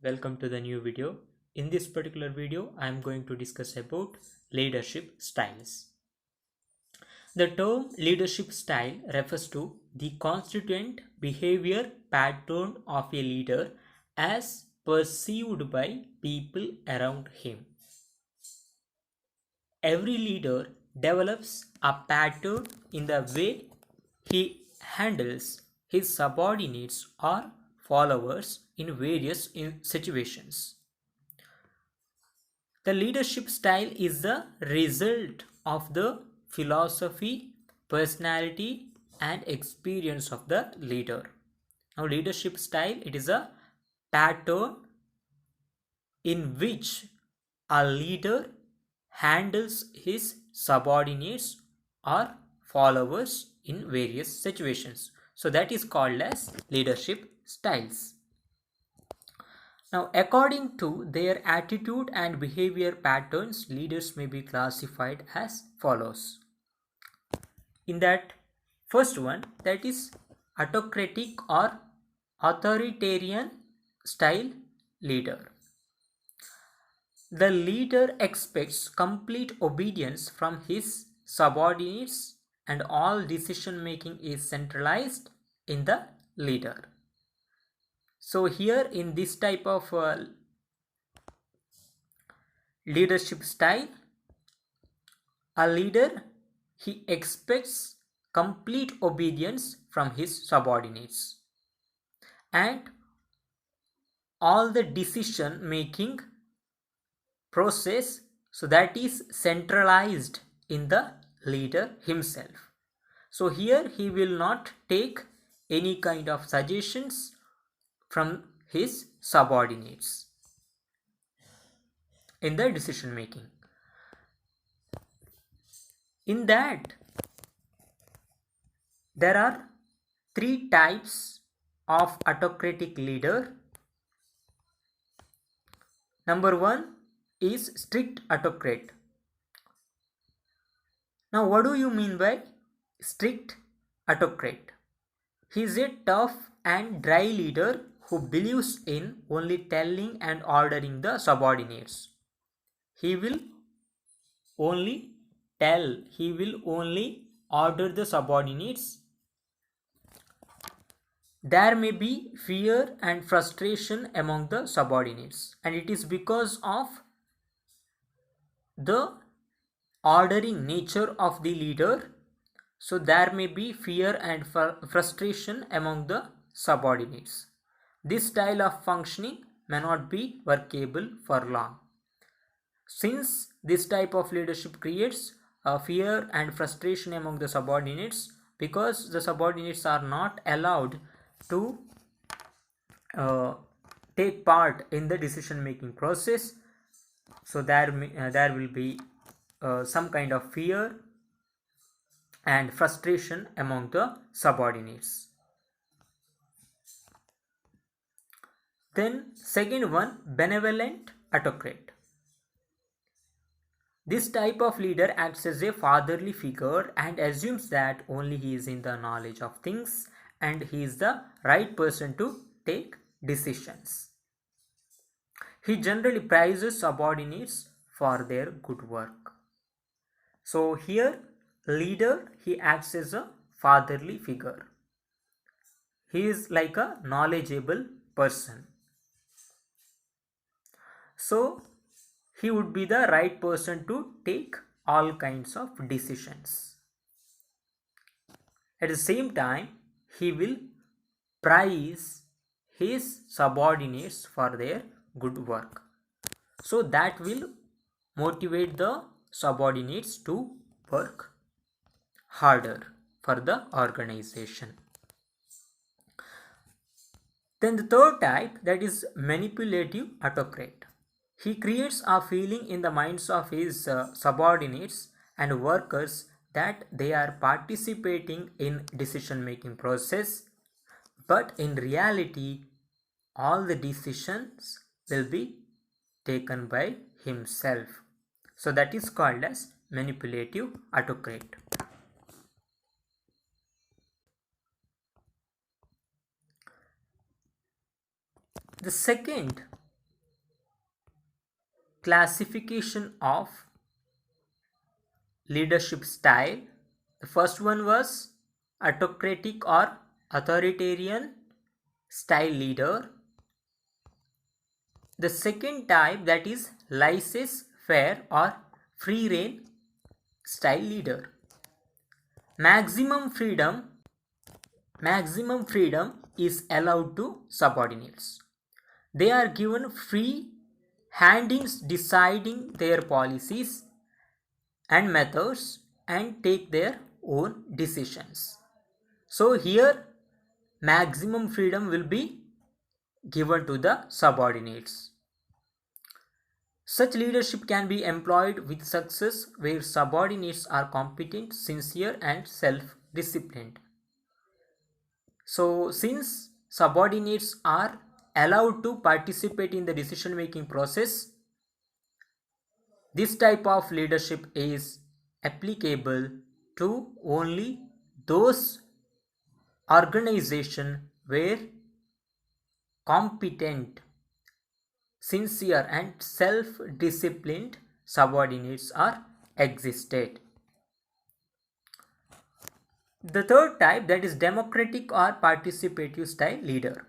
welcome to the new video. In this particular video, I am going to discuss about leadership styles. The term leadership style refers to the constituent behavior pattern of a leader as perceived by people around him. Every leader develops a pattern in the way he handles his subordinates or followers in various situations. The leadership style is the result of the philosophy, personality, and experience of the leader. Now, leadership style, it is a pattern in which a leader handles his subordinates or followers in various situations. So that is called as leadership styles. Now, according to their attitude and behavior patterns, leaders may be classified as follows. In that first one, that is autocratic or authoritarian style leader. The leader expects complete obedience from his subordinates and all decision making is centralized in the leader. So here in this type of leadership style, a leader, he expects complete obedience from his subordinates and all the decision making process, so that is centralized in the leader himself. So here he will not take any kind of suggestions from his subordinates in the decision making. In that, there are three types of autocratic leader. Number one is strict autocrat. Now, what do you mean by strict autocrat? He is a tough and dry leader who believes in only telling and ordering the subordinates. He will only tell, he will only order the subordinates. There may be fear and frustration among the subordinates, and it is because of the ordering nature of the leader. So there may be fear and frustration among the subordinates. This style of functioning may not be workable for long. Since this type of leadership creates fear and frustration among the subordinates, because the subordinates are not allowed to take part in the decision making process, so there will be some kind of fear and frustration among the subordinates. Then second one, benevolent autocrat. This type of leader acts as a fatherly figure and assumes that only he is in the knowledge of things and he is the right person to take decisions. He generally prizes subordinates for their good work. So here, leader, he acts as a fatherly figure. He is like a knowledgeable person. So he would be the right person to take all kinds of decisions. At the same time, he will praise his subordinates for their good work. So that will motivate the subordinates to work harder for the organization. Then the third type, that is manipulative autocrat. He creates a feeling in the minds of his subordinates and workers that they are participating in decision making process, but in reality all the decisions will be taken by himself. So that is called as manipulative autocrat. The second classification of leadership style. The first one was autocratic or authoritarian style leader. The second type, that is laissez-faire or free rein style leader. Maximum freedom is allowed to subordinates. They are given free hand in deciding their policies and methods and take their own decisions. So here maximum freedom will be given to the subordinates. Such leadership can be employed with success where subordinates are competent, sincere and self-disciplined. So since subordinates are allowed to participate in the decision making process, this type of leadership is applicable to only those organizations where competent, sincere and self-disciplined subordinates are existed. The third type, that is democratic or participative style leader.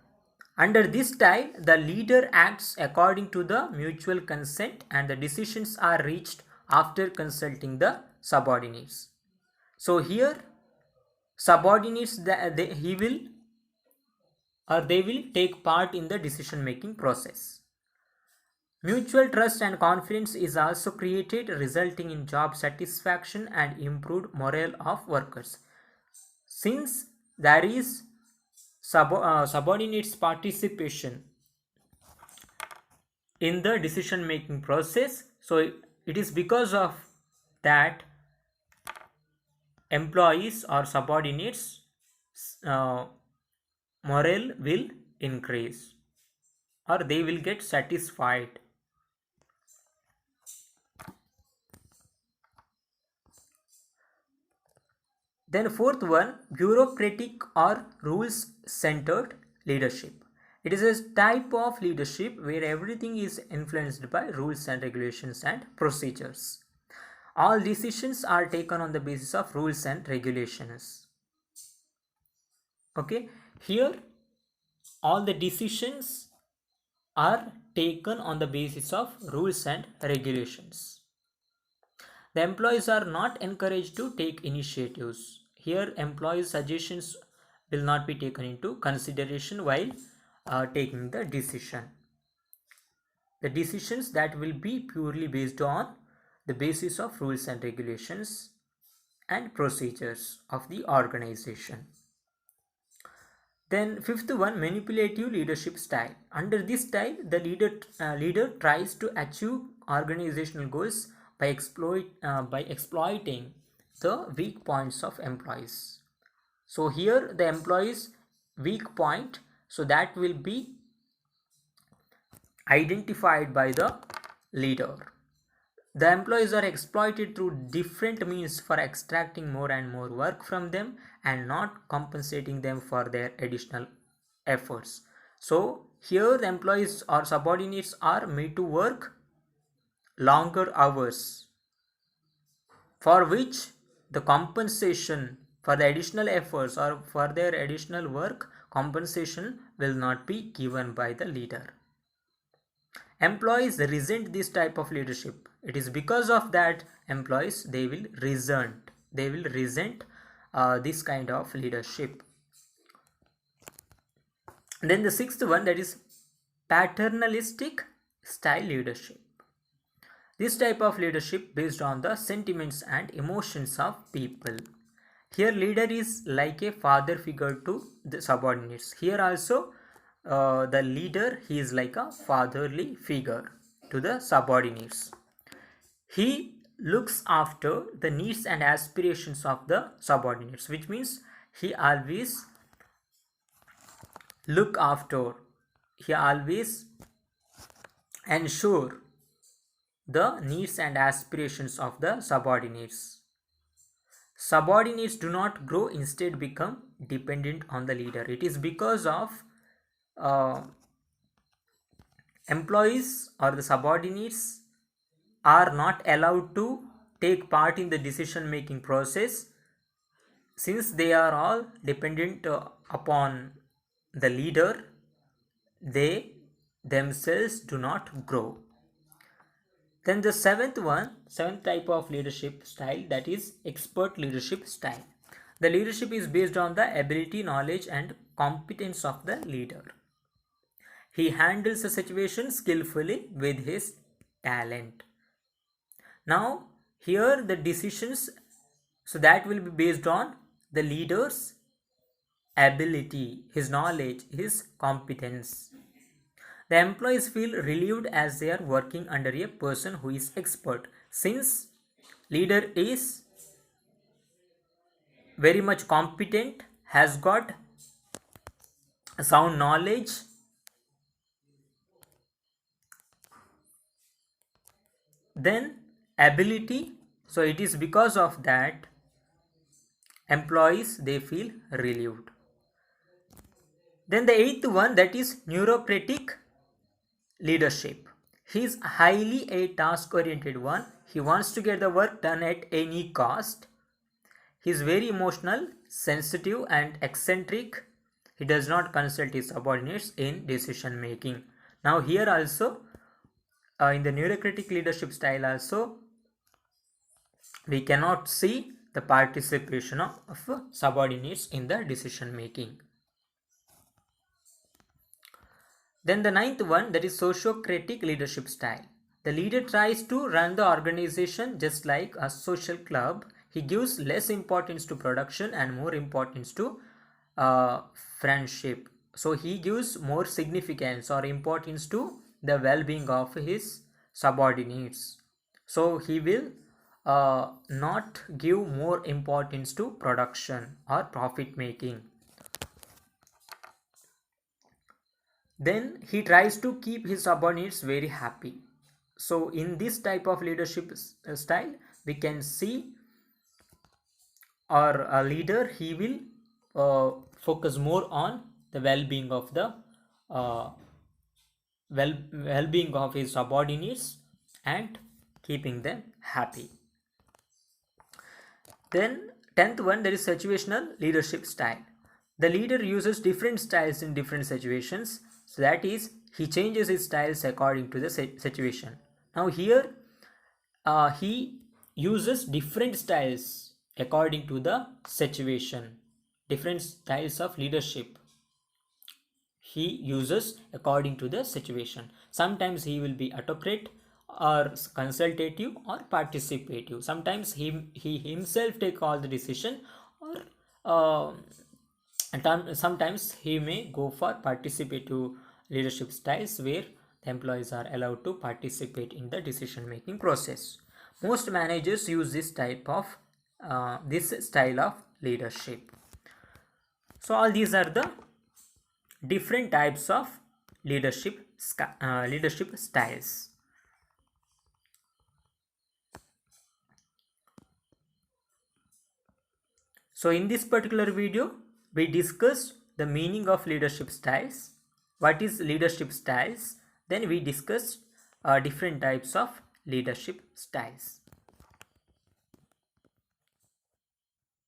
Under this style, the leader acts according to the mutual consent and the decisions are reached after consulting the subordinates. So here subordinates, they will take part in the decision making process. Mutual trust and confidence is also created, resulting in job satisfaction and improved morale of workers. Since there is subordinates participation in the decision making process, so it is because of that employees or subordinates morale will increase or they will get satisfied. Then fourth one, bureaucratic or rules centered leadership. It is a type of leadership where everything is influenced by rules and regulations and procedures. All decisions are taken on the basis of rules and regulations. Okay, here all the decisions are taken on the basis of rules and regulations. The employees are not encouraged to take initiatives. Here employees' suggestions will not be taken into consideration while taking the decision. The decisions that will be purely based on the basis of rules and regulations and procedures of the organization. Then fifth one, manipulative leadership style. Under this style, the leader tries to achieve organizational goals by exploiting the weak points of employees. So here the employees' weak point, so that will be identified by the leader. The employees are exploited through different means for extracting more and more work from them and not compensating them for their additional efforts. So here the employees or subordinates are made to work longer hours, for which the compensation for the additional efforts or for their additional work, compensation will not be given by the leader. Employees resent this type of leadership. It is because of that employees they will resent this kind of leadership. Then the sixth one, that is paternalistic style leadership. This type of leadership based on the sentiments and emotions of people. Here leader is like a father figure to the subordinates. Here also the leader, he is like a fatherly figure to the subordinates. He looks after the needs and aspirations of the subordinates, which means he always ensure the needs and aspirations of the subordinates. Subordinates do not grow, instead become dependent on the leader. It is because of employees or the subordinates are not allowed to take part in the decision making process, since they are all dependent upon the leader. They themselves do not grow. Then the seventh type of leadership style, that is expert leadership style. The leadership is based on the ability, knowledge, and competence of the leader. He handles the situation skillfully with his talent. Now, here the decisions, so that will be based on the leader's ability, his knowledge, his competence. The employees feel relieved as they are working under a person who is expert, since leader is very much competent, has got sound knowledge, then ability. So it is because of that employees, they feel relieved. Then the eighth one, that is neurocratic leadership. He is highly a task oriented one. He wants to get the work done at any cost. He is very emotional, sensitive, and eccentric. He does not consult his subordinates in decision making. Now here also, in the neurocratic leadership style also, we cannot see the participation of subordinates in the decision making. Then the ninth one, that is sociocratic leadership style. The leader tries to run the organization just like a social club. He gives less importance to production and more importance to friendship. So he gives more significance or importance to the well-being of his subordinates. So he will not give more importance to production or profit making. Then he tries to keep his subordinates very happy. So in this type of leadership style, we can see, or a leader, he will focus more on the well-being of the well-being of his subordinates and keeping them happy. Then 10th one, there is situational leadership style. The leader uses different styles in different situations. So that is, he changes his styles according to the situation. Now here he uses different styles according to the situation. Different styles of leadership he uses according to the situation. Sometimes he will be autocrat or consultative or participative. Sometimes he himself take all the decision, or sometimes he may go for participative leadership styles, where the employees are allowed to participate in the decision making process. Most managers use this style of leadership. So all these are the different types of leadership styles. So in this particular video, we discussed the meaning of leadership styles, what is leadership styles, then we discussed different types of leadership styles.